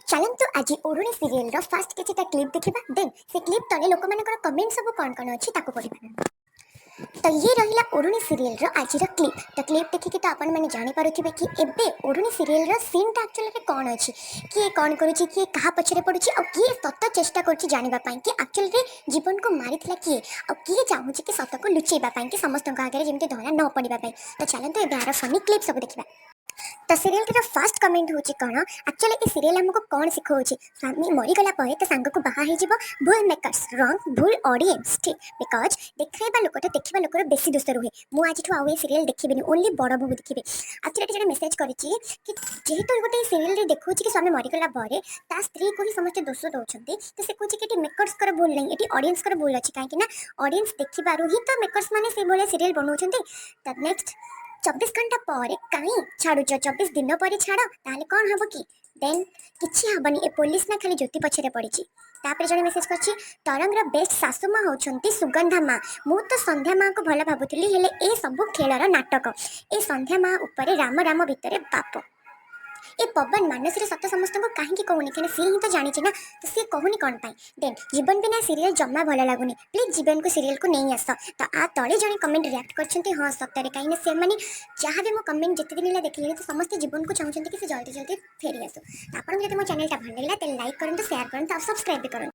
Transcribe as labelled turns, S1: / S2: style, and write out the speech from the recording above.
S1: चलतु आज ओढ़णी सीरियल रो fast किछिटा clip देखिबा देन से क्लिप तले लोक मानकर कमेंट सब कोन कोन अछि ताको पढिबा। तो ये रहिला ओढ़णी सीरियल रो आज रो क्लिप देखि तो आपण माने जानि पारुथिबे कि एबे ओढ़णी सीरियल रो सीन ता एक्चुअली रे कोन अछि, किए कोन करूछि, किए कहा पछरे पडुछि आ किए सत चेष्टा करछि जानिबा पई कि एक्चुअली रे जीवन को मारिथिला किए आ किए चाहुछि कि सत को लुचेबा पई कि समस्त आगे जेमति धरा न पडिबा पई। तो चलतु एबे आरो फनी क्लिप सब देखिबा। तो सीरियल के फर्स्ट कमेंट होची कौन एक्चुअली ये सीरियल हमको कौन सिखाऊची स्वामी मरीगला पर तो सांग को बाहा हो भूल मेकर्स रंग भूल ऑडियंस ठीक बिकज देखा लोक तो देखा लोकर बेसी दोष रुहे। मुझे आउ ये सीरियल देखिए ओनली बड़ बहु देखिए एक्चुअली जो मेसेज कर जेहेतु गोटे सीरियल देखा कि स्वामी मरीगला पर ता स्त्री को ही समस्त दोष दौरान तो से कहे कि मेकर्स भूल नहीं ये ऑडियंस भूल अच्छी कहीं ऑडियंस देखिबार ही तो मेकर्स मैंने से भाया सीरियल बनाऊँ। नेक्स्ट 24 घंटा पर कहीं छाड़ू 24 दिन पर छाड़ ताले कौन हम कि देन किसी हेनी ए पुलिस ना खाली ज्योति पछरे पड़ी। तापर जड़े मेसेज कर तरंगर बेस्ट सासु माँ होती सुगंधा माँ मु तो संध्या माँ को भल भावुली हेले ए सब खेलर नाटक ए संध्या माँ उपर राम राम भितर बाप ए पवन मानस सत समस्त को कहीं कहूनी कहीं सी ही तो जानी ना तो सी कहूनी कौन पाई। देन जीवन बिना सीरियल जमा भल लगुनि प्लीज जीवन को सीरियल को नहीं आस। तो आ तले जड़े कमेंट रिएक्ट करछन्ते हाँ सत्तरे कहीं से माने जहाँ भी मो कमेंट जिते दिन देखिले तो समस्त जीवन को चाहते कि से जल्दी जल्दी फेरी आसो। आपन जब मो चैनल भल लगे लाइक करंतु शेयर करंतु और सब्सक्राइब भी करंतु।